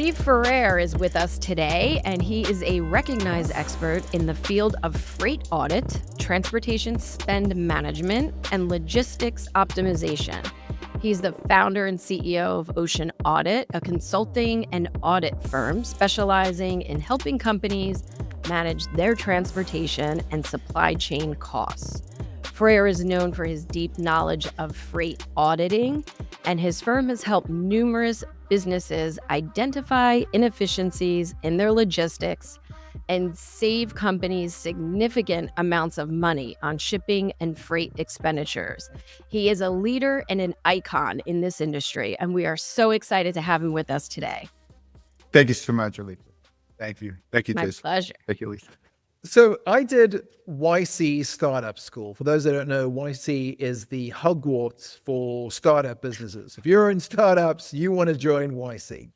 Steve Ferreira is with us today, and he is a recognized expert in the field of freight audit, transportation spend management, and logistics optimization. He's the founder and CEO of Ocean Audit, a consulting and audit firm specializing in helping companies manage their transportation and supply chain costs. Ferreira is known for his deep knowledge of freight auditing, and his firm has helped numerous businesses identify inefficiencies in their logistics and save companies significant amounts of money on shipping and freight expenditures. He is a leader and an icon in this industry, and we are so excited to have him with us today. Thank you so much, Elisa. Thank you. Thank you, My Tiz. pleasure. Thank you, Elisa. So I did YC Startup School. For those that don't know, YC is the Hogwarts for startup businesses. If you're in startups, you want to join YC.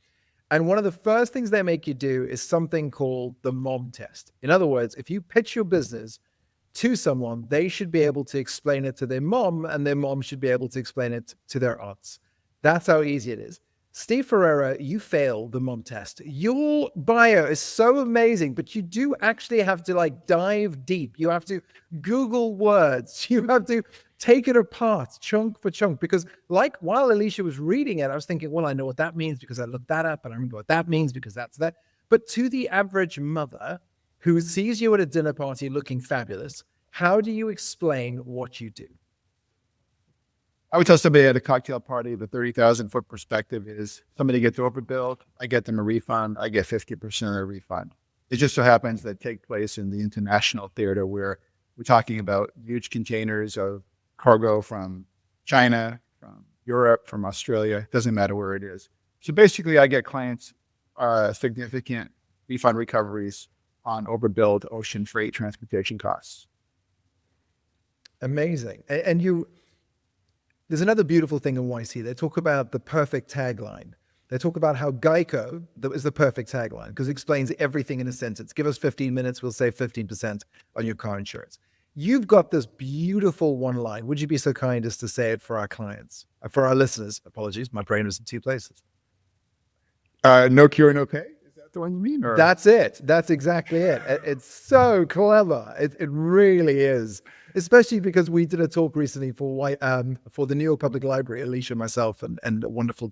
And one of the first things they make you do is something called the mom test. In other words, if you pitch your business to someone, they should be able to explain it to their mom, and their mom should be able to explain it to their aunts. That's how easy it is. Steve Ferreira, you failed the mom test. Your bio is so amazing, but you do actually have to dive deep. You have to Google words. You have to take it apart chunk for chunk, because while Alicia was reading it, I was thinking, well, I know what that means because I looked that up, and I remember what that means because that's that. But to the average mother who sees you at a dinner party looking fabulous, how do you explain what you do? I would tell somebody at a cocktail party, the 30,000-foot perspective is somebody gets overbilled, I get them a refund, I get 50% of their refund. It just so happens that take place in the international theater where we're talking about huge containers of cargo from China, from Europe, from Australia. It doesn't matter where it is. So basically, I get clients significant refund recoveries on overbilled ocean freight transportation costs. Amazing. And there's another beautiful thing in YC. They talk about the perfect tagline. They talk about how Geico is the perfect tagline because it explains everything in a sentence. Give us 15 minutes, we'll save 15% on your car insurance. You've got this beautiful one line. Would you be so kind as to say it for our clients, for our listeners? Apologies, my brain was in two places. No cure, no pay? Is that the one you mean? Or? That's it. That's exactly it. It's so clever. It really is. Especially because we did a talk recently for the New York Public Library, Alicia, myself, and a wonderful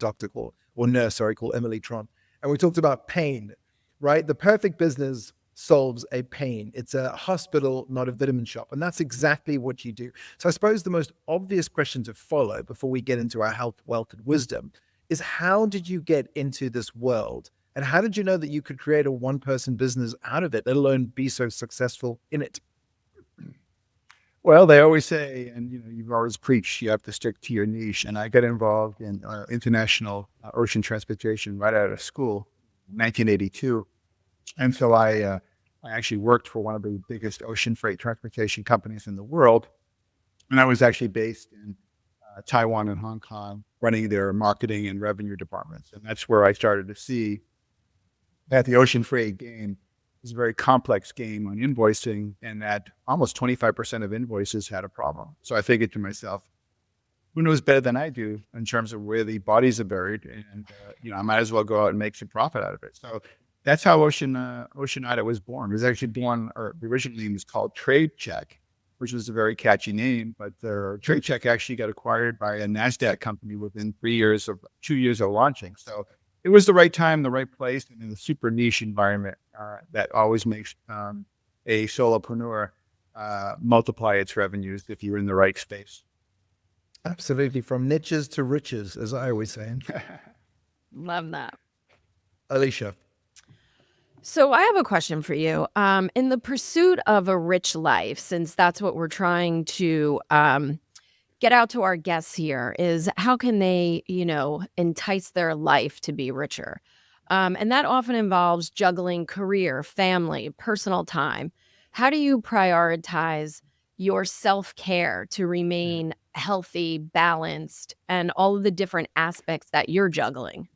nurse called Emily Tron. And we talked about pain, right? The perfect business solves a pain. It's a hospital, not a vitamin shop. And that's exactly what you do. So I suppose the most obvious question to follow before we get into our health, wealth, and wisdom is, how did you get into this world? And how did you know that you could create a one-person business out of it, let alone be so successful in it? Well, they always say, and you've always preached, you have to stick to your niche. And I got involved in international ocean transportation right out of school, 1982. And so I actually worked for one of the biggest ocean freight transportation companies in the world. And I was actually based in Taiwan and Hong Kong, running their marketing and revenue departments. And that's where I started to see that the ocean freight game is a very complex game on invoicing, and that almost 25% of invoices had a problem. So I figured to myself, who knows better than I do in terms of where the bodies are buried? And, I might as well go out and make some profit out of it. So that's how Ocean Audit was born. It was actually born, or originally it was called Trade Check, which was a very catchy name, but the Trade Check actually got acquired by a NASDAQ company within 2 years of launching. So it was the right time, the right place, and in a super niche environment that always makes a solopreneur multiply its revenues if you're in the right space. Absolutely. From niches to riches, as I always say. Love that. Alicia. So I have a question for you. In the pursuit of a rich life, since that's what we're trying to get out to our guests here, is how can they, entice their life to be richer? And that often involves juggling career, family, personal time. How do you prioritize your self-care to remain healthy, balanced, and all of the different aspects that you're juggling?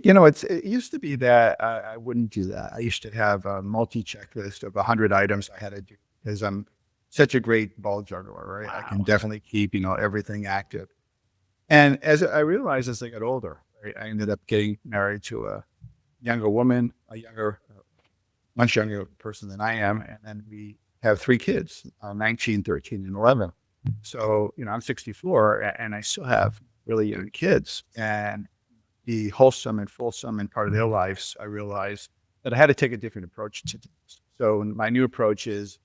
It used to be that I wouldn't do that. I used to have a multi-checklist of 100 items I had to do because I'm such a great ball juggler, right? Wow. I can definitely keep, everything active. And as I realized as I got older, I ended up getting married to a younger woman, much younger person than I am. And then we have 3 kids, 19, 13, and 11. So, I'm 64 and I still have really young kids, and the wholesome and fulsome and part of their lives, I realized that I had to take a different approach to things. So my new approach is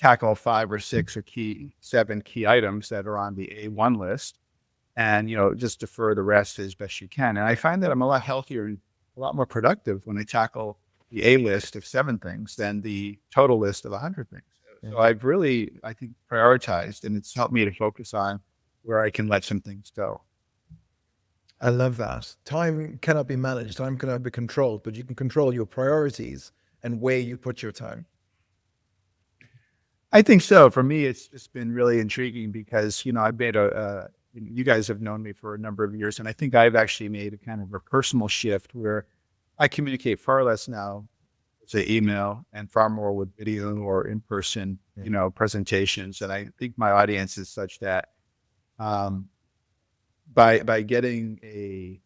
tackle 5 or 6 or 7 key items that are on the A1 list, and, just defer the rest as best you can. And I find that I'm a lot healthier and a lot more productive when I tackle the A list of 7 things than the total list of 100 things. So I've really, I think, prioritized, and it's helped me to focus on where I can let some things go. I love that. Time cannot be managed. Time cannot be controlled, but you can control your priorities and where you put your time. I think so. For me, it's just been really intriguing because, I've made you guys have known me for a number of years, and I think I've actually made a kind of a personal shift where I communicate far less now, say email, and far more with video or in-person, presentations. And I think my audience is such that, by getting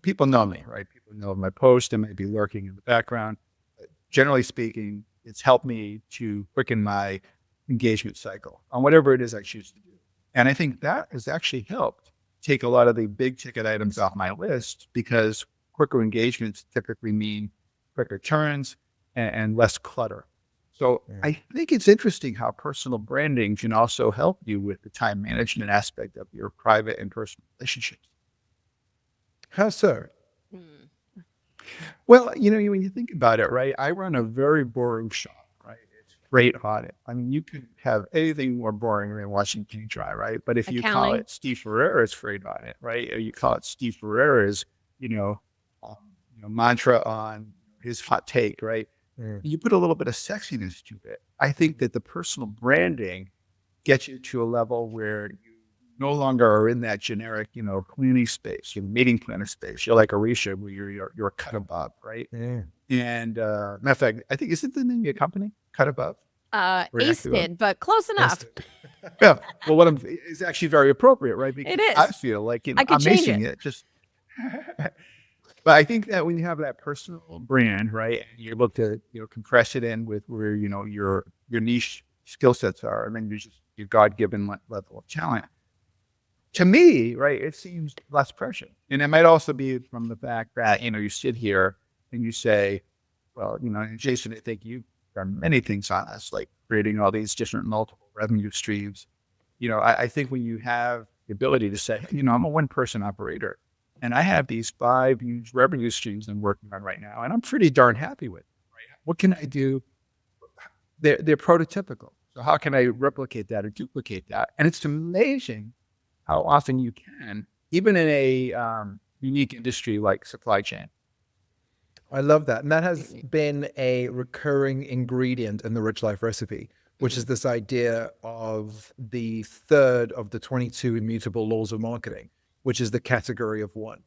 people know me, right? People know my post and might be lurking in the background. But generally speaking, it's helped me to quicken my engagement cycle on whatever it is I choose to do. And I think that has actually helped take a lot of the big ticket items off my list, because quicker engagements typically mean quicker turns and less clutter. So I think it's interesting how personal branding can also help you with the time management aspect of your private and personal relationships. How so? Well, when you think about it, right, I run a very boring shop, right? It's freight audit. I mean, you could have anything more boring than watching paint dry, right? But if you call it Steve Ferreira's freight audit, right, or you call it Steve Ferreira's, mantra on his hot take, right? You put a little bit of sexiness to it. I think that the personal branding gets you to a level where you no longer are in that generic, cleaning space, your meeting planner space. You're like Arisha, where you're a cut above, right? Yeah. And matter of fact, I think, isn't the name of your company Cut Above? ACEPID, but close enough. Yeah. Well, it's actually very appropriate, right? Because It is. I feel like I could I'm change macing it. Just. But I think that when you have that personal brand, right, and you're able to, compress it in with where, your niche skill sets are, and then your God-given level of talent. To me, right, it seems less pressure. And it might also be from the fact that, you sit here and you say, well, Jason, I think you've done many things on us, like creating all these different multiple revenue streams. I think when you have the ability to say, I'm a one-person operator, and I have these 5 huge revenue streams I'm working on right now, and I'm pretty darn happy with them, right? What can I do? They're prototypical. So how can I replicate that or duplicate that? And it's amazing how often you can, even in a unique industry like supply chain. I love that. And that has been a recurring ingredient in the Rich Life recipe, which is this idea of the third of the 22 immutable laws of marketing, which is the category of 1.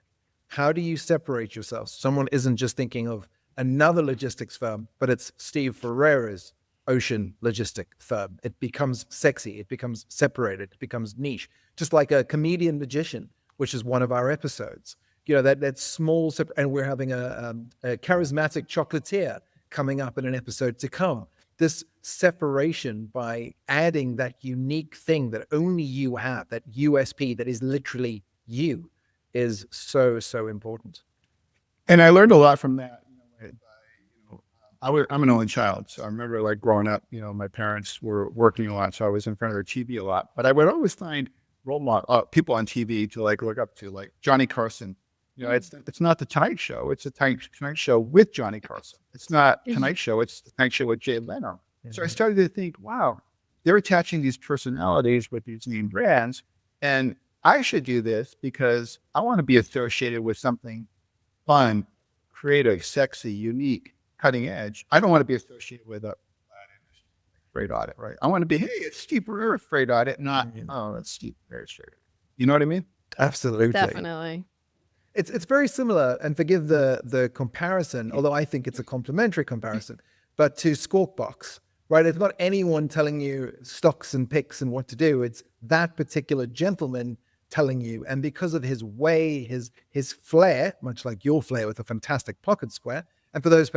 How do you separate yourself? Someone isn't just thinking of another logistics firm, but it's Steve Ferreira's ocean logistic firm. It becomes sexy. It becomes separated. It becomes niche. Just like a comedian magician, which is one of our episodes. That small, and we're having a charismatic chocolatier coming up in an episode to come. This separation by adding that unique thing that only you have, that USP that is literally you, is so, so important. And I learned a lot from that. I'm an only child, so I remember like growing up, my parents were working a lot, so I was in front of their TV a lot. But I would always find role model people on TV to like look up to, like Johnny Carson. It's not the Tonight Show; it's the Tonight Show with Johnny Carson. It's not Tonight Show; it's the Tonight Show with Jay Leno. So I started to think, wow, they're attaching these personalities with these name brands, and I should do this because I want to be associated with something fun, creative, sexy, unique, cutting edge. I don't want to be associated with a freight audit, right? I want to be, hey, it's Steve Ferreira freight audit, not, oh, it's Steve Ferreira freight audit. You know what I mean? Absolutely. Definitely. It's very similar, and forgive the comparison, although I think it's a complementary comparison, but to Squawk Box, right? It's not anyone telling you stocks and picks and what to do. It's that particular gentleman telling you, and because of his way, his flair, much like your flair with a fantastic pocket square. And for those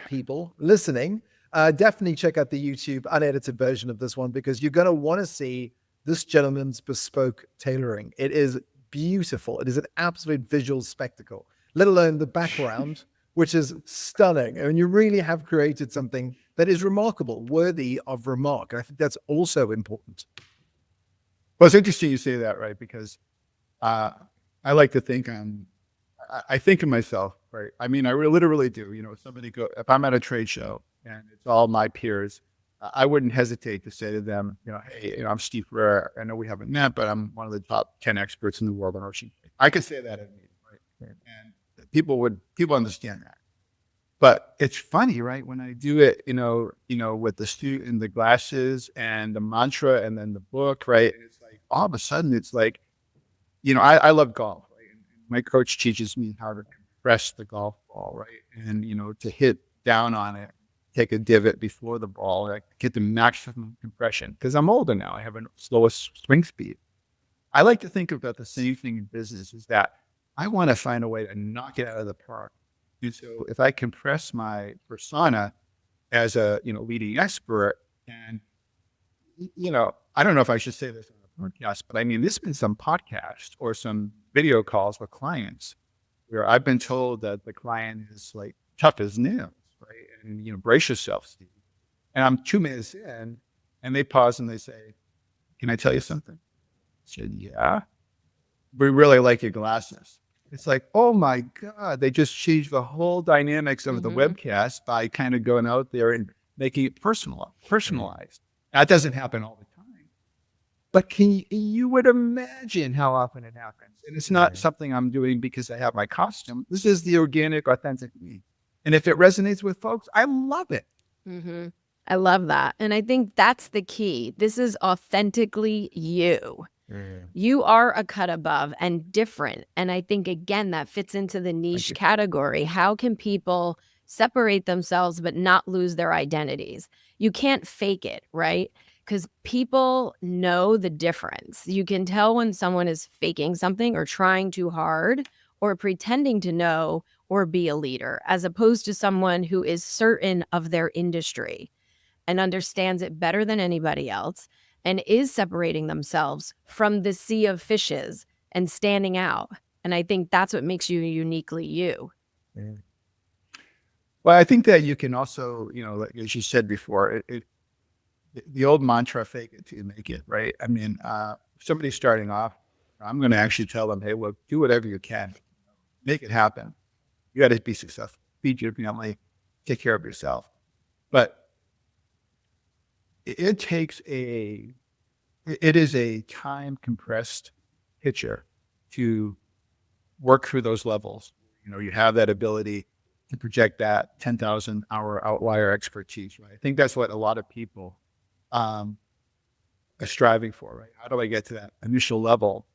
people listening, definitely check out the YouTube unedited version of this one, because you're going to want to see this gentleman's bespoke tailoring. It is beautiful. It is an absolute visual spectacle, let alone the background, which is stunning. And you really have created something that is remarkable, worthy of remark. And I think that's also important. Well, it's interesting you say that, right? Because I like to think I think of myself, right? I mean, I literally do. If I'm at a trade show and it's all my peers, I wouldn't hesitate to say to them, hey, I'm Steve Ferreira. I know we haven't met, but I'm one of the top 10 experts in the world on ocean. I could say that at a meeting, right? And people understand that. But it's funny, right? When I do it, with the student and the glasses and the mantra and then the book, right? It's like all of a sudden, it's like, I love golf, right? And my coach teaches me how to compress the golf ball, right? And to hit down on it, take a divot before the ball, like get the maximum compression. Because I'm older now, I have a slowest swing speed. I like to think about the same thing in business, is that I want to find a way to knock it out of the park. And so if I compress my persona as a, leading expert, and, I don't know if I should say this on a podcast, but I mean, there's been some podcasts or some video calls with clients where I've been told that the client is like tough as nails, right? And, brace yourself, Steve. And I'm 2 minutes in and they pause and they say, can I tell you something? I said, yeah, we really like your glasses. It's like, oh my God, they just changed the whole dynamics of the webcast by kind of going out there and making it personalized. That doesn't happen all the time. But you would imagine how often it happens. And it's not something I'm doing because I have my costume. This is the organic, authentic me. And if it resonates with folks, I love it. Mm-hmm. I love that. And I think that's the key. This is authentically you. You are a cut above and different. And I think, again, that fits into the niche category. How can people separate themselves but not lose their identities? You can't fake it, right? Because people know the difference. You can tell when someone is faking something or trying too hard or pretending to know or be a leader, as opposed to someone who is certain of their industry and understands it better than anybody else and is separating themselves from the sea of fishes and standing out. And I think that's what makes you uniquely you. Well, I think that you can also, like as you said before, the old mantra, fake it till you make it, right? I mean, somebody starting off, I'm going to actually tell them, hey, look, do whatever you can. Make it happen. You got to be successful. Feed your family. Take care of yourself. But it is a time compressed picture to work through those levels. You have that ability to project that 10,000 hour outlier expertise, right? I think that's what a lot of people are striving for, right? How do I get to that initial level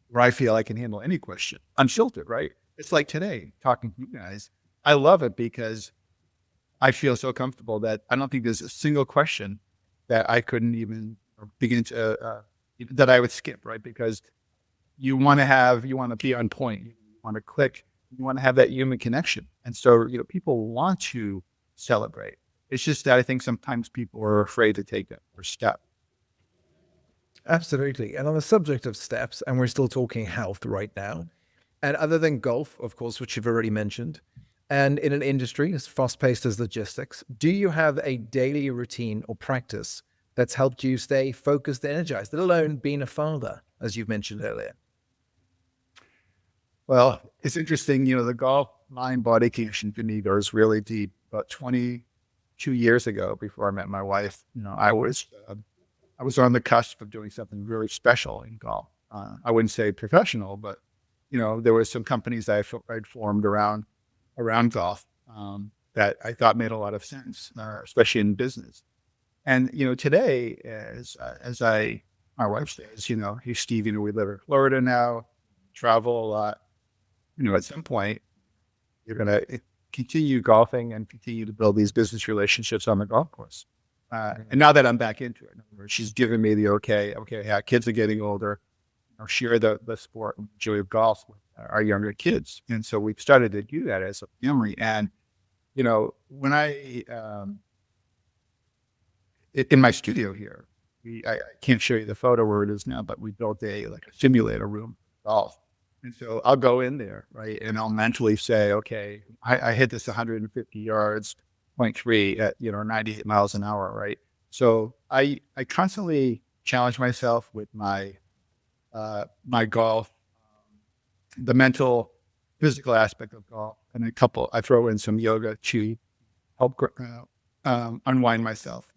where I feel I can handle any question unfiltered, right? It's like today talking to you guys. I love it because I feel so comfortable that I don't think there's a single question that I couldn't even begin to, that I would skip, right? Because you want to be on point, you want to click, you want to have that human connection. And so, people want to celebrate. It's just that I think sometimes people are afraid to take that first step. Absolutely. And on the subject of steps, and we're still talking health right now, and other than golf, of course, which you've already mentioned, and in an industry as fast-paced as logistics, do you have a daily routine or practice that's helped you stay focused and energized, let alone being a father, as you've mentioned earlier? Well, it's interesting, the golf mind-body connection for me goes really deep. About 22 years ago, before I met my wife, I was on the cusp of doing something really special in golf. I wouldn't say professional, but there were some companies that I'd formed around golf that I thought made a lot of sense, especially in business. And today, as my wife says, hey Steve, we live in Florida now, travel a lot. At some point, you're going to continue golfing and continue to build these business relationships on the golf course. And now that I'm back into it, she's given me the okay, yeah, kids are getting older. share the sport and joy of golf with our younger kids. And so we started to do that as a family. And, when in my studio here, I can't show you the photo where it is now, but we built a simulator room for golf. And so I'll go in there, right? And I'll mentally say, okay, I hit this 150 yards, 0.3 at, 98 miles an hour, right? So I constantly challenge myself with my golf, the mental, physical aspect of golf, and I throw in some yoga to help unwind myself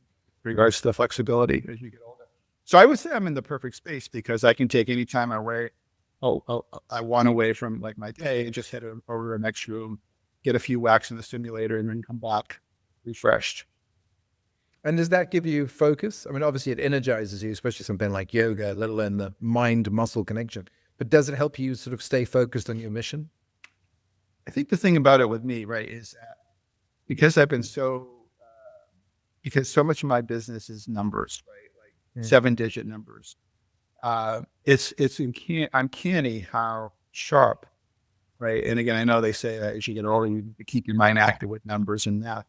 in regards to the flexibility as you get older. So I would say I'm in the perfect space because I can take any time away. I want away from my day and just head over to the next room, get a few whacks in the simulator, and then come back refreshed. And does that give you focus? I mean, obviously it energizes you, especially something like yoga, let alone the mind-muscle connection. But does it help you sort of stay focused on your mission? I think the thing about it with me, right, is that because I've been because so much of my business is numbers, right, 7-digit numbers. It's uncanny how sharp, right? And again, I know they say that as you get older, you keep your mind active with numbers and math.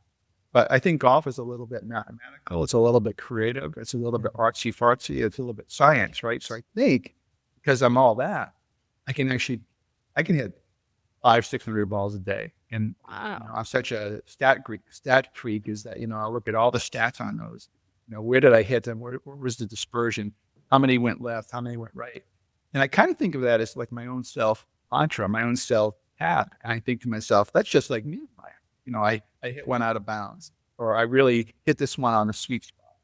But I think golf is a little bit mathematical. It's a little bit creative. It's a little bit artsy fartsy. It's a little bit science, right? So I think because I'm all that, I can hit 500-600 balls a day. And Wow. I'm such a stat freak is that, I look at all the stats on those. Where did I hit them? Where was the dispersion? How many went left? How many went right? And I kind of think of that as like my own self mantra, my own self path. And I think to myself, that's just like me. I hit one out of bounds, or I really hit this one on the sweet spot.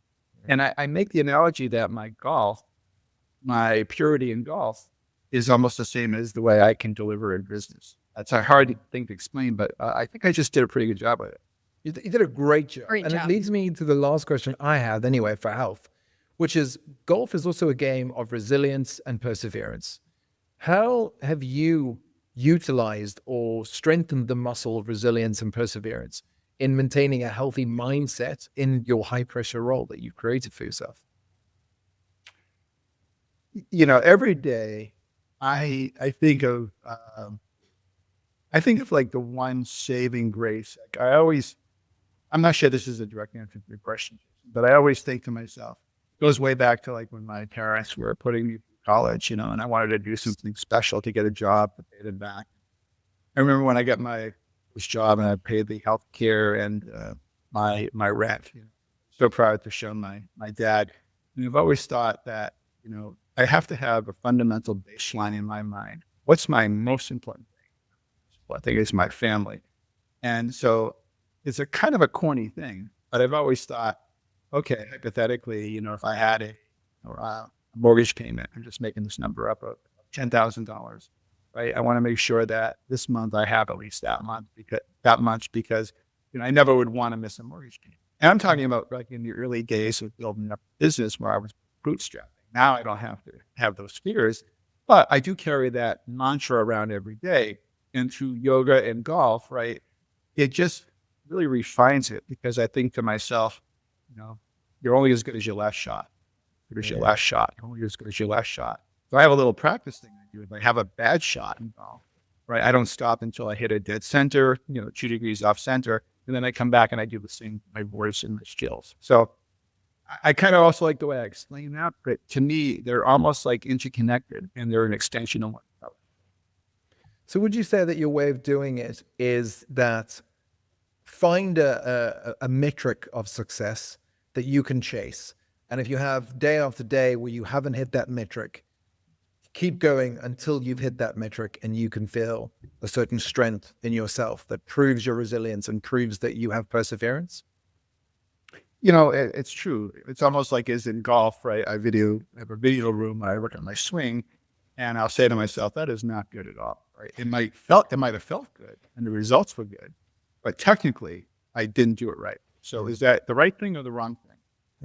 And I make the analogy that my purity in golf is almost the same as the way I can deliver in business. That's a hard thing to explain, but I think I just did a pretty good job with it. You did a great job. It leads me to the last question I have anyway for health, which is golf is also a game of resilience and perseverance. How have you utilized or strengthened the muscle of resilience and perseverance in maintaining a healthy mindset in your high pressure role that you've created for yourself? Every day I think of like the one saving grace. I'm not sure this is a direct answer to your question, but I always think to myself, it goes way back to when my parents were putting me through college, and I wanted to do something special to get a job to pay them back. I remember when I got my first job and I paid the health care and my rent. So proud to show my dad. And I've always thought that, I have to have a fundamental baseline in my mind. What's my most important thing? Well, I think it's my family. And so it's a kind of a corny thing, but I've always thought, okay, hypothetically, if I had a mortgage payment, I'm just making this number up, of $10,000, right? I want to make sure that this month I have at least that much because I never would want to miss a mortgage payment. And I'm talking about in the early days of building up a business where I was bootstrapping. Now I don't have to have those fears, but I do carry that mantra around every day. And through yoga and golf, right, it just really refines it because I think to myself, you're only as good as your last shot. You're only as good as your last shot. So I have a little practice thing I do. If I have a bad shot in golf, right, I don't stop until I hit a dead center, 2 degrees off center, and then I come back and I do the same, my voice and my skills. So I kind of also like the way I explain that, but to me, they're almost like interconnected and they're an extension of one another. So would you say that your way of doing it is that find a metric of success that you can chase? And if you have day after day where you haven't hit that metric, keep going until you've hit that metric and you can feel a certain strength in yourself that proves your resilience and proves that you have perseverance? It's true. It's almost like as in golf, right? I have a video room. I look at my swing and I'll say to myself, that is not good at all, right? It might have felt good and the results were good, but technically I didn't do it right. So is that the right thing or the wrong thing?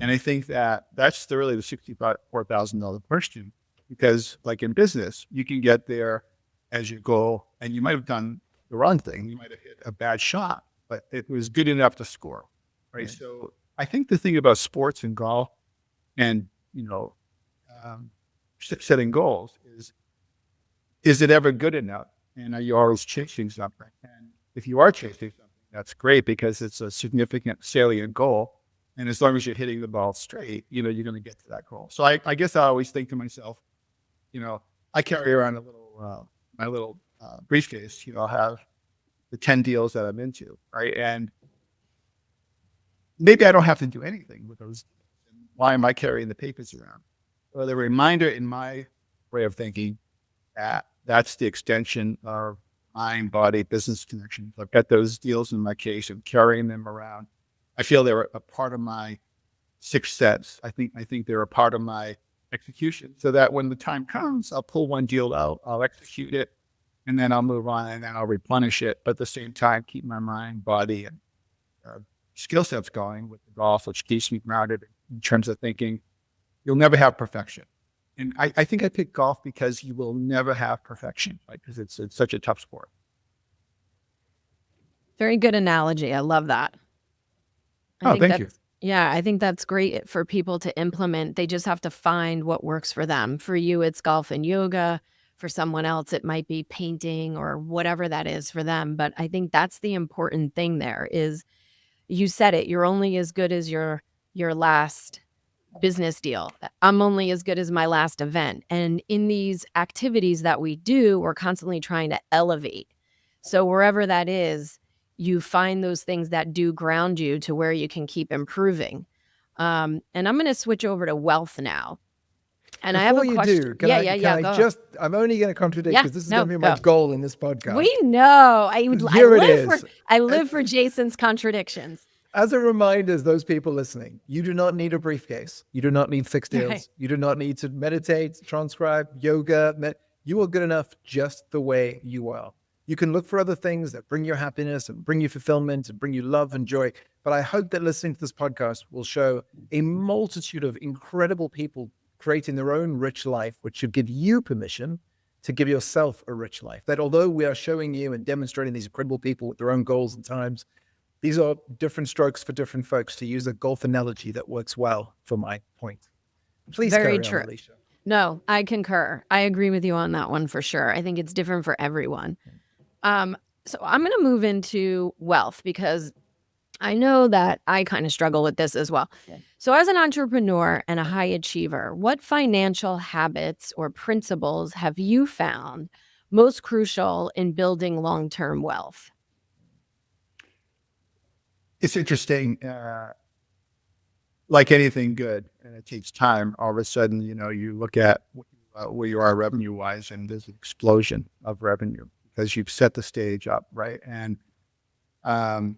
And I think that's really the $64,000 question, because like in business, you can get there as your goal and you might have done the wrong thing. You might have hit a bad shot, but it was good enough to score, right? So I think the thing about sports and golf and, setting goals is it ever good enough? And are you always chasing something? And if you are chasing something, that's great because it's a significant salient goal. And as long as you're hitting the ball straight, you're going to get to that goal. So I guess I always think to myself, I carry around my little briefcase. I'll have the 10 deals that I'm into, right? And maybe I don't have to do anything with those. Why am I carrying the papers around? Well, the reminder in my way of thinking that's the extension of mind, body, business connections. I've got those deals in my case and carrying them around. I feel they're a part of my sixth sense. I think they're a part of my execution, so that when the time comes, I'll pull one deal out, I'll execute it, and then I'll move on, and then I'll replenish it. But at the same time, keep my mind, body, and skill sets going with the golf, which keeps me grounded in terms of thinking you'll never have perfection. And I think I picked golf because you will never have perfection, right? Because it's such a tough sport. Very good analogy. I love that. Thank you. Yeah, I think that's great for people to implement. They just have to find what works for them. For you, it's golf and yoga. For someone else, it might be painting or whatever that is for them. But I think that's the important thing there is you said it. You're only as good as your last business deal. I'm only as good as my last event. And in these activities that we do, we're constantly trying to elevate. So wherever that is, you find those things that do ground you to where you can keep improving. And I'm going to switch over to wealth now. And Before I have a you question. do, can I just, I'm only going to contradict because this is going to be my goal in this podcast. We know. I live for Jason's contradictions. As a reminder, those people listening, you do not need a briefcase. You do not need 6 deals. Right. You do not need to meditate, transcribe, yoga. You are good enough just the way you are. You can look for other things that bring you happiness and bring you fulfillment and bring you love and joy. But I hope that listening to this podcast will show a multitude of incredible people creating their own rich life, which should give you permission to give yourself a rich life. That although we are showing you and demonstrating these incredible people with their own goals and times, these are different strokes for different folks, to use a golf analogy that works well for my point. Please Very carry true. on, Alicia. No, I concur. I agree with you on that one for sure. I think it's different for everyone. So I'm going to move into wealth because I know that I kind of struggle with this as well. Okay. So as an entrepreneur and a high achiever, what financial habits or principles have you found most crucial in building long-term wealth? It's interesting. Like anything good, and it takes time. All of a sudden, you look at where you are revenue-wise, and there's an explosion of revenue because you've set the stage up, right? And I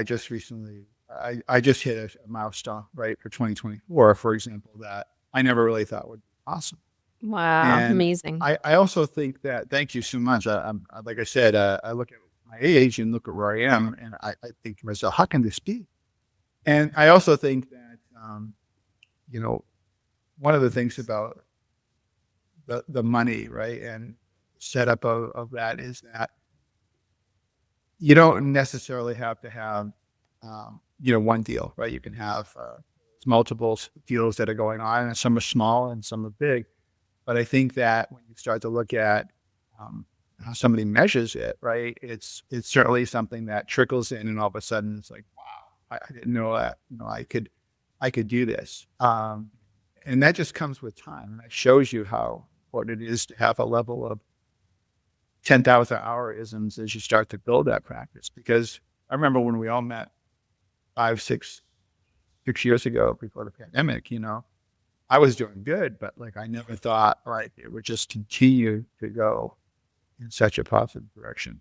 just recently, I just hit a milestone, right, for 2024, for example, that I never really thought would be possible. Wow, and amazing. I also think that, thank you so much. Like I said, I look at my age and look at where I am, and I think to myself, how can this be? And I also think that, one of the things about the money, right, and setup of that is that you don't necessarily have to have, one deal, right? You can have multiple deals that are going on, and some are small and some are big. But I think that when you start to look at how somebody measures it, right, it's certainly something that trickles in, and all of a sudden it's like, wow, I didn't know that, I could do this. And that just comes with time. And that shows you how important it is to have a level of 10,000 hour isms as you start to build that practice. Because I remember when we all met 6 years ago before the pandemic, I was doing good, but I never thought it would just continue to go in such a positive direction.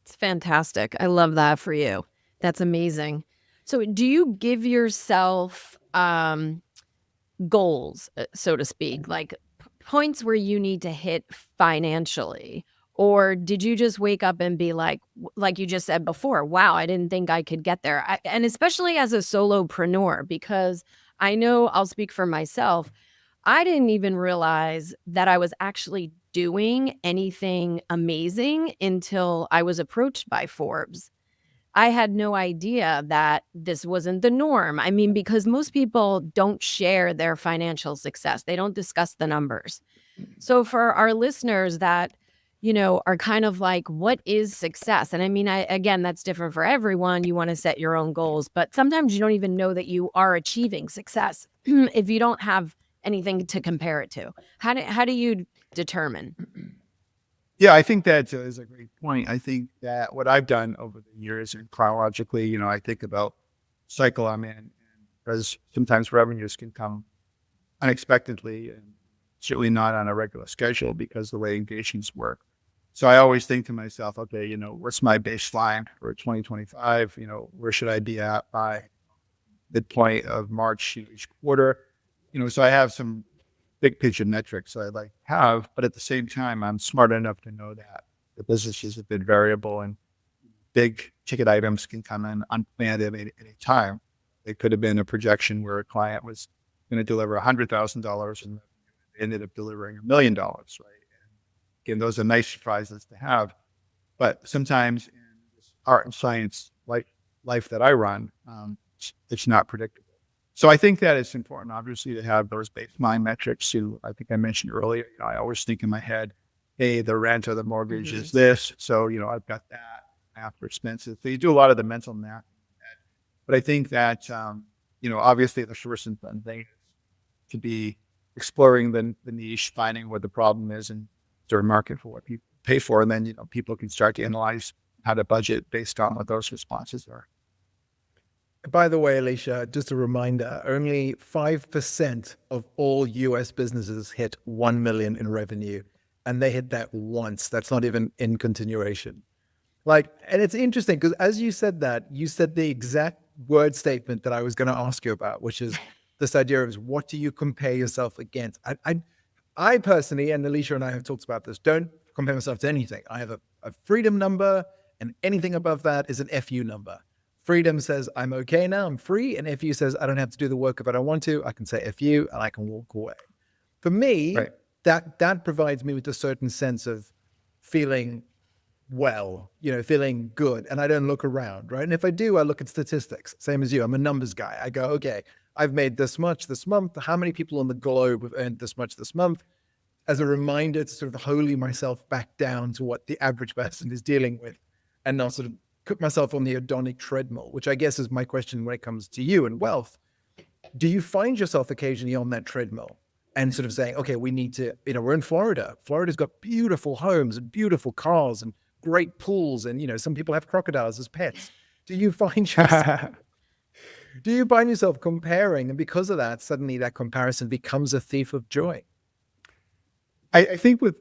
It's fantastic. I love that for you. That's amazing. So do you give yourself goals, so to speak, like points where you need to hit financially? Or did you just wake up and be like you just said before, wow, I didn't think I could get there? And especially as a solopreneur, because I know I'll speak for myself. I didn't even realize that I was actually doing anything amazing until I was approached by Forbes. I had no idea that this wasn't the norm. I mean, because most people don't share their financial success. They don't discuss the numbers. So for our listeners that, are kind of like, what is success? And I mean, again, that's different for everyone. You want to set your own goals, but sometimes you don't even know that you are achieving success if you don't have anything to compare it to. How do you determine? Yeah, I think that is a great point. I think that what I've done over the years, and chronologically, I think about cycle I'm in, because sometimes revenues can come unexpectedly and certainly not on a regular schedule because the way engagements work. So I always think to myself, okay, what's my baseline for 2025? Where should I be at by midpoint of March, each quarter? So I have some big picture metrics I like to have, but at the same time, I'm smart enough to know that the business is a bit variable and big ticket items can come in unplanned at any time. It could have been a projection where a client was going to deliver $100,000 and they ended up delivering $1 million, right? And again, those are nice surprises to have. But sometimes in this art and science life that I run, it's not predictable. So I think that it's important, obviously, to have those baseline metrics. I think I mentioned earlier, I always think in my head, hey, the rent or the mortgage is this. So, I've got that after expenses. So you do a lot of the mental math. But I think that, obviously the first and fun thing is to be exploring the niche, finding what the problem is, and there a market for what people pay for. And then, people can start to analyze how to budget based on what those responses are. By the way, Alicia, just a reminder, only 5% of all US businesses hit 1 million in revenue, and they hit that once. That's not even in continuation. And it's interesting because as you said that, you said the exact word statement that I was going to ask you about, which is this idea of what do you compare yourself against? I personally, and Alicia and I have talked about this, don't compare myself to anything. I have a freedom number, and anything above that is an FU number. Freedom says I'm okay now, I'm free, and FU says I don't have to do the work if I don't want to. I can say FU and I can walk away. For me, Right. that provides me with a certain sense of feeling well, feeling good, and I don't look around, right? And if I do, I look at statistics, same as you. I'm a numbers guy. I go, okay, I've made this much this month. How many people on the globe have earned this much this month? As a reminder to sort of holy myself back down to what the average person is dealing with, and not sort of put myself on the hedonic treadmill, which I guess is my question when it comes to you and wealth. Do you find yourself occasionally on that treadmill and sort of saying, okay, we need to, we're in Florida. Florida's got beautiful homes and beautiful cars and great pools. And, some people have crocodiles as pets. Do you find yourself comparing? And because of that, suddenly that comparison becomes a thief of joy. I think with,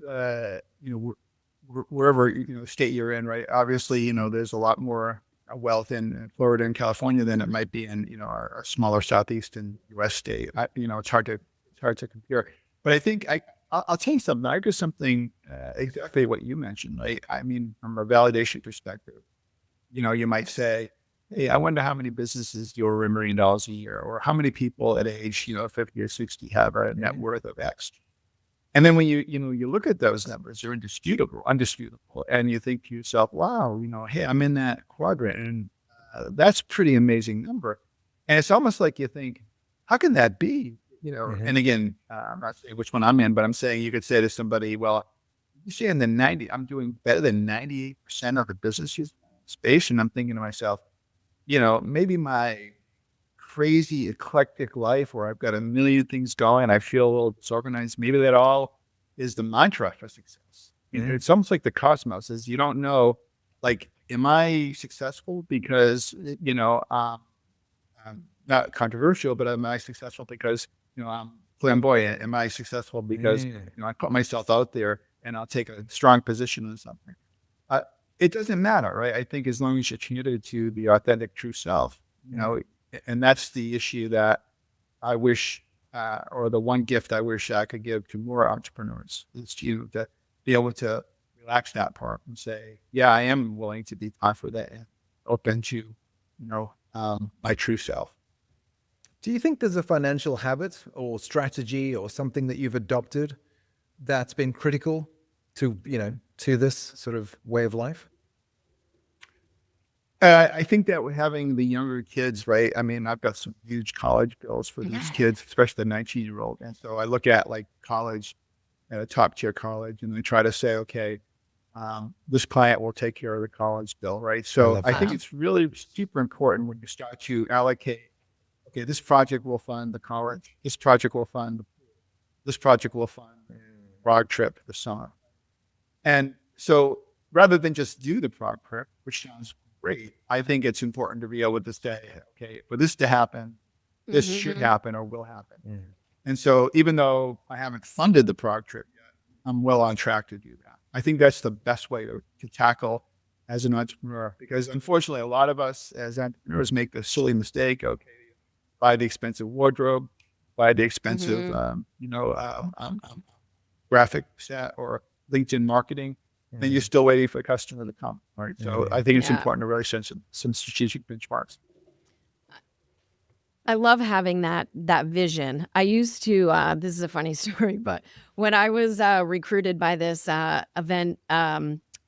wherever, state you're in, right? Obviously, there's a lot more wealth in Florida and California than it might be in, our smaller southeastern U.S. state. It's hard to compare. But I think I'll tell you something. I do something exactly what you mentioned, right? I mean, from a validation perspective, you might say, hey, I wonder how many businesses do over $1 million a year, or how many people at age, 50 or 60 have a net worth of X. And then when you look at those numbers, they're undisputable, and you think to yourself, wow, hey, I'm in that quadrant, and that's a pretty amazing number. And it's almost like you think, how can that be? And again, I'm not saying which one I'm in, but I'm saying you could say to somebody, well, you say in the 90, I'm doing better than 98% of the business space. And I'm thinking to myself, maybe my crazy eclectic life where I've got a million things going, I feel a little disorganized. Maybe that all is the mantra for success. It's almost like the cosmos is you don't know, like, am I successful because, not controversial, but am I successful because, I'm flamboyant? Am I successful because, I put myself out there and I'll take a strong position on something? It doesn't matter, right? I think as long as you're committed to the authentic, true self, and that's the issue that I wish, or the one gift I wish I could give to more entrepreneurs is to be able to relax that part and say, yeah, I am willing to be confident and open to, my true self. Do you think there's a financial habit or strategy or something that you've adopted that's been critical to, to this sort of way of life? I think that with having the younger kids, right? I mean, I've got some huge college bills for these kids, especially the 19-year-old. And so I look at like college at a top tier college and I try to say, okay, this client will take care of the college bill, right? So love I think that. it's really super important when you start to allocate, okay, this project will fund the college, this project will fund, this project will fund the Prague trip this summer. And so rather than just do the Prague trip, which sounds great, I think it's important to be able to say, okay, for this to happen, this should happen or will happen. And so even though I haven't funded the Prague trip yet, I'm well on track to do that. I think that's the best way to tackle as an entrepreneur, because unfortunately, a lot of us as entrepreneurs make the silly mistake, okay, buy the expensive wardrobe, buy the expensive, graphic set or LinkedIn marketing, then you're still waiting for a customer to come, right? So I think it's Yeah. important to really set some strategic benchmarks. I love having that vision. I used to, this is a funny story, but when I was recruited by this event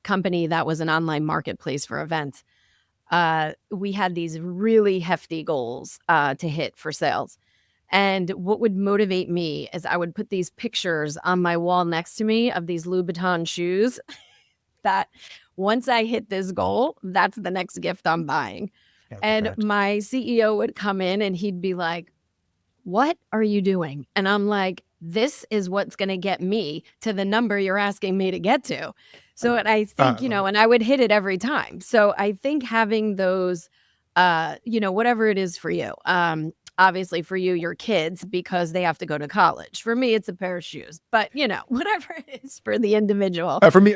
company that was an online marketplace for events, we had these really hefty goals to hit for sales. And what would motivate me is I would put these pictures on my wall next to me of these Louboutin shoes that once I hit this goal, that's the next gift I'm buying. And my CEO would come in and he'd be like, "What are you doing?" And I'm like, "This is what's going to get me to the number you're asking me to get to." So, and I think, and I would hit it every time. So I think having those, whatever it is for you, obviously for you, your kids, because they have to go to college. For me, it's a pair of shoes, but whatever it is for the individual. For me,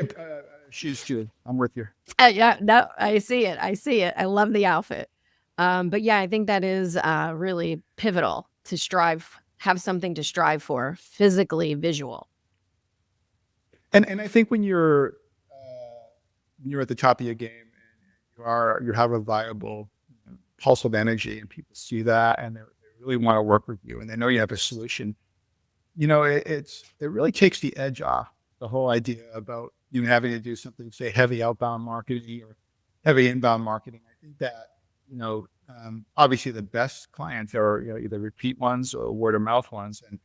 shoes too. I'm with you. Yeah, no, I see it. I see it. I love the outfit. But yeah, I think that is really pivotal to have something to strive for, physically visual. And I think when you're at the top of your game and you have a viable pulse of energy and people see that and they really want to work with you and they know you have a solution, it really takes the edge off the whole idea about you having to do something, say heavy outbound marketing or heavy inbound marketing. I think that, obviously the best clients are either repeat ones or word of mouth ones. And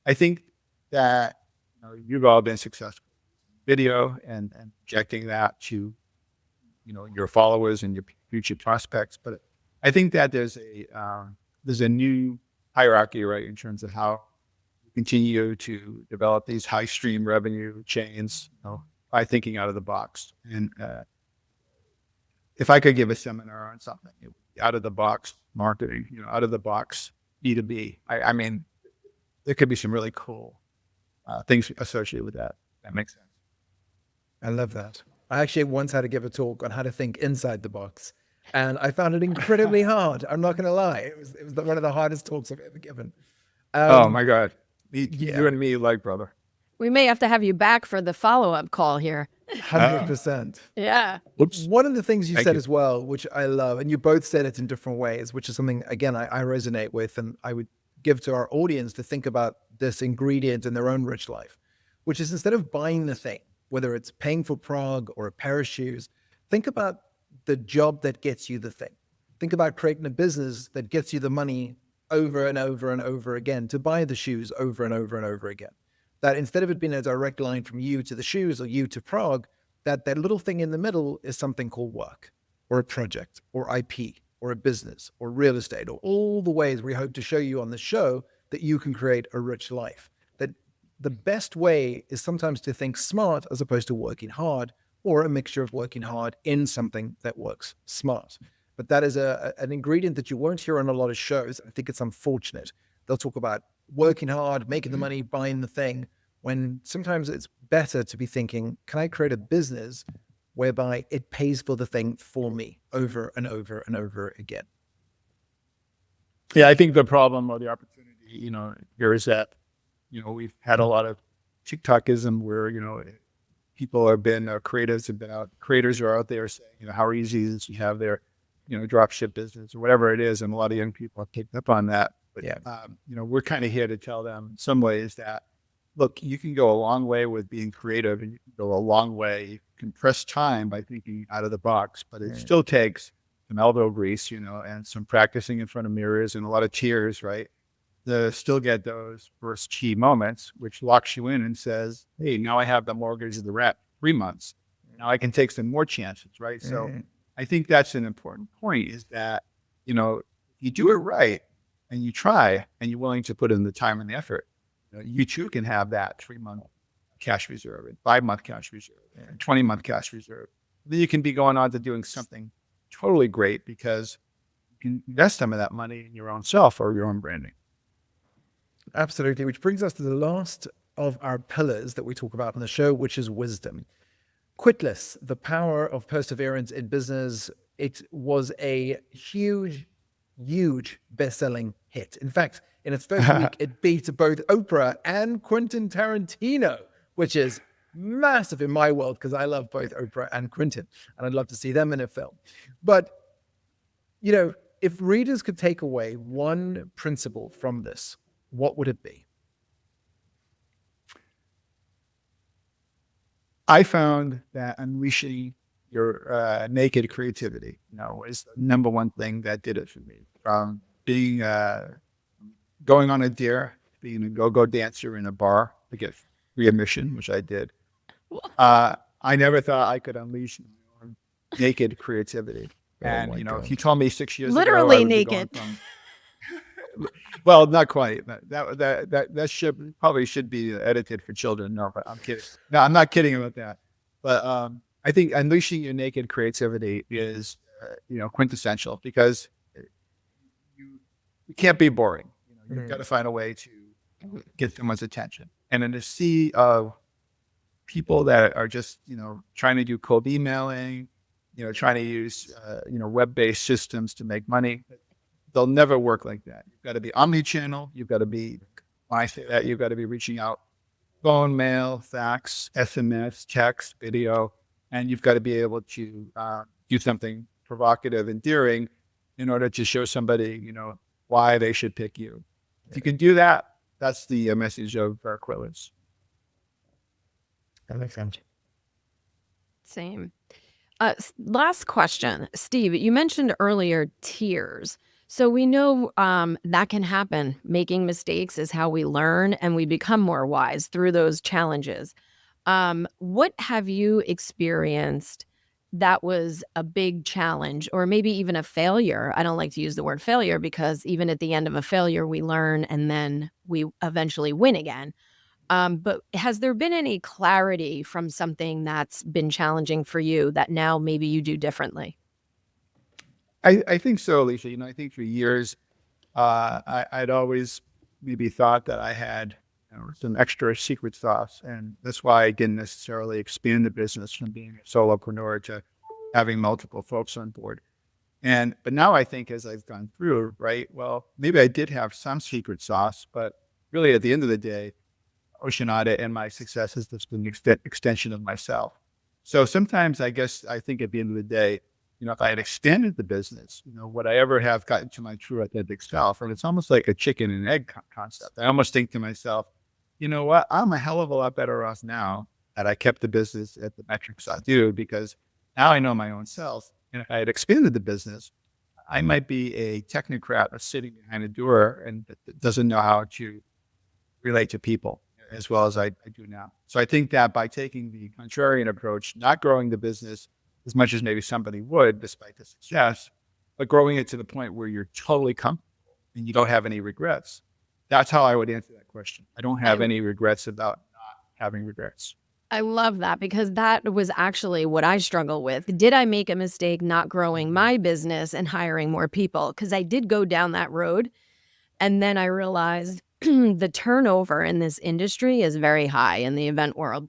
I think that you've all been successful in video and projecting that to, your followers and your future prospects. But I think that there's a new hierarchy, right, in terms of how you continue to develop these high stream revenue chains, by thinking out of the box. And if I could give a seminar on something, it would be out of the box marketing, out of the box B2B. I mean, there could be some really cool things associated with that. That makes sense. I love that. I actually once had to give a talk on how to think inside the box, and I found it incredibly hard. I'm not going to lie. It was one of the hardest talks I've ever given. Oh my God. You and me like brother. We may have to have you back for the follow-up call here. 100%. Yeah. Whoops. One of the things you Thank said you. as well, which I love, and you both said it in different ways, which is something, again, I resonate with, and I would give to our audience to think about this ingredient in their own rich life, which is instead of buying the thing, whether it's paying for Prague or a pair of shoes, think about the job that gets you the thing. Think about creating a business that gets you the money over and over and over again to buy the shoes over and over and over again. That instead of it being a direct line from you to the shoes or you to Prague, that little thing in the middle is something called work or a project or IP or a business or real estate or all the ways we hope to show you on the show that you can create a rich life. That the best way is sometimes to think smart as opposed to working hard, or a mixture of working hard in something that works smart. But that is an ingredient that you won't hear on a lot of shows. I think it's unfortunate. They'll talk about working hard, making the money, buying the thing, when sometimes it's better to be thinking, can I create a business whereby it pays for the thing for me over and over and over again? Yeah, I think the problem or the opportunity, here is that, we've had a lot of TikTokism where, people have been, creatives are out there saying, how easy is it to have their, drop ship business or whatever it is. And a lot of young people have picked up on that. But, we're kind of here to tell them in some ways that, look, you can go a long way with being creative and you can go a long way, compress time by thinking out of the box, but it still takes some elbow grease, and some practicing in front of mirrors and a lot of tears, right? To still get those first key moments, which locks you in and says, hey, now I have the mortgage of the rent 3 months. Now I can take some more chances, right? So I think that's an important point, is that, you do it right and you try and you're willing to put in the time and the effort, you too can have that 3-month cash reserve and 5-month cash reserve and 20-month cash reserve. Then you can be going on to doing something totally great because you can invest some of that money in your own self or your own branding. Absolutely. Which brings us to the last of our pillars that we talk about on the show, which is wisdom. Quitless, the power of perseverance in business. It was a huge best-selling hit. In fact, in its first week, it beat both Oprah and Quentin Tarantino, which is massive in my world because I love both Oprah and Quentin, and I'd love to see them in a film. But, if readers could take away one principle from this, what would it be? I found that unleashing your naked creativity, is the number one thing that did it for me. From being going on a dare, being a go-go dancer in a bar to get free admission, which I did. I never thought I could unleash my own naked creativity. And if you told me 6 years Literally ago, I would naked. be going from, well, not quite. That should be edited for children. No, but I'm kidding. No, I'm not kidding about that. But I think unleashing your naked creativity is, quintessential, because you can't be boring. You've got to find a way to get someone's attention. And in a sea of people that are just, trying to do cold emailing, trying to use, web-based systems to make money, they'll never work like that. You've got to be omni-channel. You've got to be, when I say that, you've got to be reaching out, phone, mail, fax, SMS, text, video, and you've got to be able to do something provocative, endearing, in order to show somebody, why they should pick you. If you can do that, that's the message of Quitless. That makes sense. Same. Last question. Steve, you mentioned earlier tears. So we know that can happen. Making mistakes is how we learn and we become more wise through those challenges. What have you experienced that was a big challenge, or maybe even a failure? I don't like to use the word failure because even at the end of a failure, we learn and then we eventually win again. But has there been any clarity from something that's been challenging for you that now maybe you do differently? I think so, Alicia. I think for years, I'd always maybe thought that I had some extra secret sauce. And that's why I didn't necessarily expand the business from being a solopreneur to having multiple folks on board. But now I think, as I've gone through, right, well, maybe I did have some secret sauce, but really at the end of the day, Ocean Audit and my success has just been an extension of myself. So sometimes I think at the end of the day, if I had extended the business, would I ever have gotten to my true authentic self? And it's almost like a chicken and egg concept. I almost think to myself, you know what? I'm a hell of a lot better off now that I kept the business at the metrics I do, because now I know my own self. And if I had expanded the business, I might be a technocrat sitting behind a door and doesn't know how to relate to people as well as I do now. So I think that by taking the contrarian approach, not growing the business as much as maybe somebody would, despite the success, but growing it to the point where you're totally comfortable and you don't have any regrets. That's how I would answer that question. I don't have any regrets about not having regrets. I love that, because that was actually what I struggle with. Did I make a mistake not growing my business and hiring more people? Because I did go down that road. And then I realized the turnover in this industry is very high in the event world.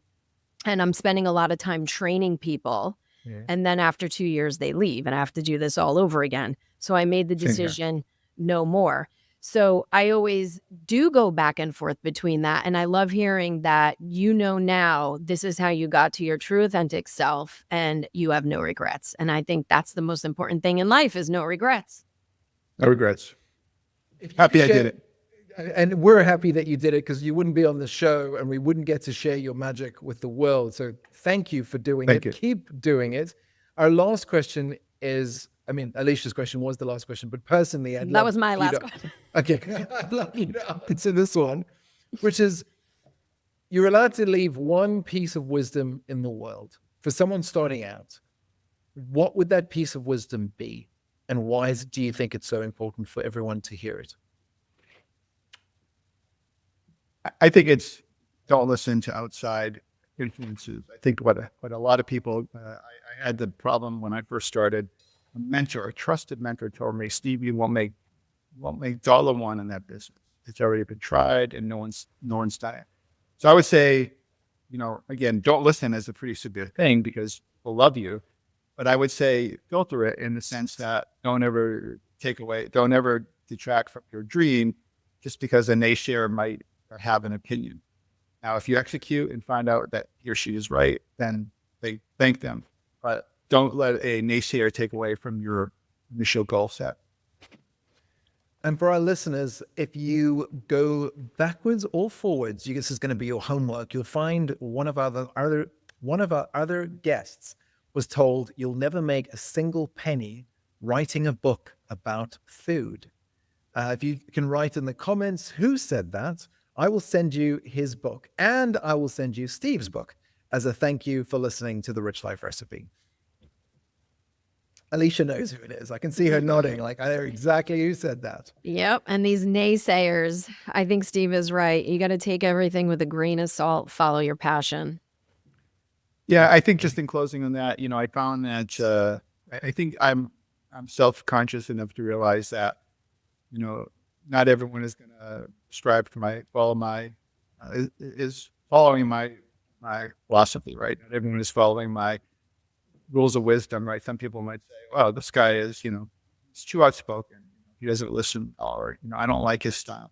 And I'm spending a lot of time training people. Yeah. And then after 2 years, they leave and I have to do this all over again. So I made the decision, no more. So I always do go back and forth between that. And I love hearing that, now this is how you got to your true authentic self and you have no regrets. And I think that's the most important thing in life, is no regrets. No regrets. Happy I did it. And we're happy that you did it, because you wouldn't be on the show and we wouldn't get to share your magic with the world. So thank you for doing it. Keep doing it. Our last question is, I mean, Alicia's question was the last question, but personally, That was my last question. Okay, I'd love you to answer this one, which is, you're allowed to leave one piece of wisdom in the world for someone starting out. What would that piece of wisdom be? And why do you think it's so important for everyone to hear it? I think it's don't listen to outside influences. I think what a lot of people, I had the problem when I first started. A trusted mentor told me, Steve, you won't make $1 in that business. It's already been tried and no one's done it. So I would say, again, don't listen is a pretty severe thing because people love you. But I would say filter it in the sense that don't ever detract from your dream just because a naysayer might have an opinion. Now, if you execute and find out that he or she is right, then they thank them. But don't let a naysayer take away from your initial goal set. And for our listeners, if you go backwards or forwards, this is going to be your homework. You'll find one of our other guests was told you'll never make a single penny writing a book about food. If you can write in the comments who said that, I will send you his book and I will send you Steve's book as a thank you for listening to The Rich Life Recipe. Alicia knows who it is. I can see her nodding like I know exactly who said that. Yep. And these naysayers, I think Steve is right. You got to take everything with a grain of salt, follow your passion. Yeah, I think just in closing on that, I found that I think I'm self-conscious enough to realize that, not everyone is going to strive to following my philosophy, right? Not everyone is following my rules of wisdom, right? Some people might say, "Well, this guy is, he's too outspoken. He doesn't listen, or I don't like his style."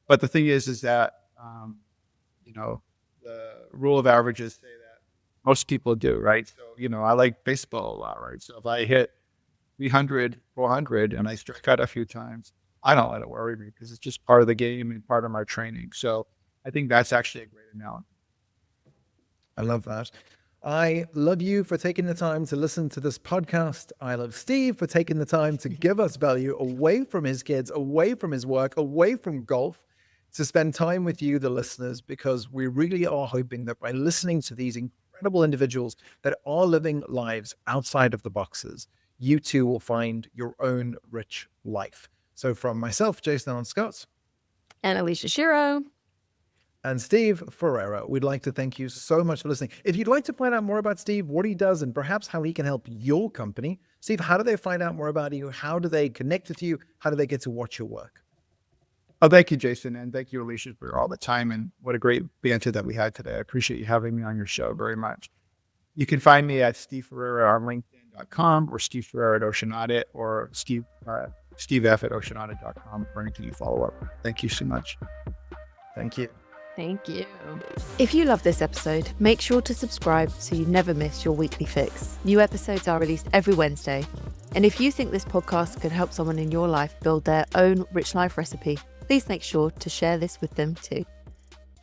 But the thing is that the rule of averages say that most people do, right? So I like baseball a lot, right? So if I hit 300, 400, and I strike out a few times, I don't let it worry me because it's just part of the game and part of my training. So I think that's actually a great analogy. I love that. I love you for taking the time to listen to this podcast. I love Steve for taking the time to give us value away from his kids, away from his work, away from golf, to spend time with you, the listeners, because we really are hoping that by listening to these incredible individuals that are living lives outside of the boxes, you too will find your own rich life. So from myself, Jason Allen Scott, and Alicia Shiro, and Steve Ferreira, we'd like to thank you so much for listening. If you'd like to find out more about Steve, what he does, and perhaps how he can help your company, Steve, how do they find out more about you? How do they connect with you? How do they get to watch your work? Oh, thank you, Jason. And thank you, Alicia, for all the time. And what a great banter that we had today. I appreciate you having me on your show very much. You can find me at Steve Ferreira on LinkedIn.com or Steve Ferreira at Ocean Audit or Steve F at oceanaudit.com for anything you follow up. Thank you so much. Thank you. Thank you. If you love this episode, make sure to subscribe so you never miss your weekly fix. New episodes are released every Wednesday. And if you think this podcast could help someone in your life build their own rich life recipe, please make sure to share this with them too.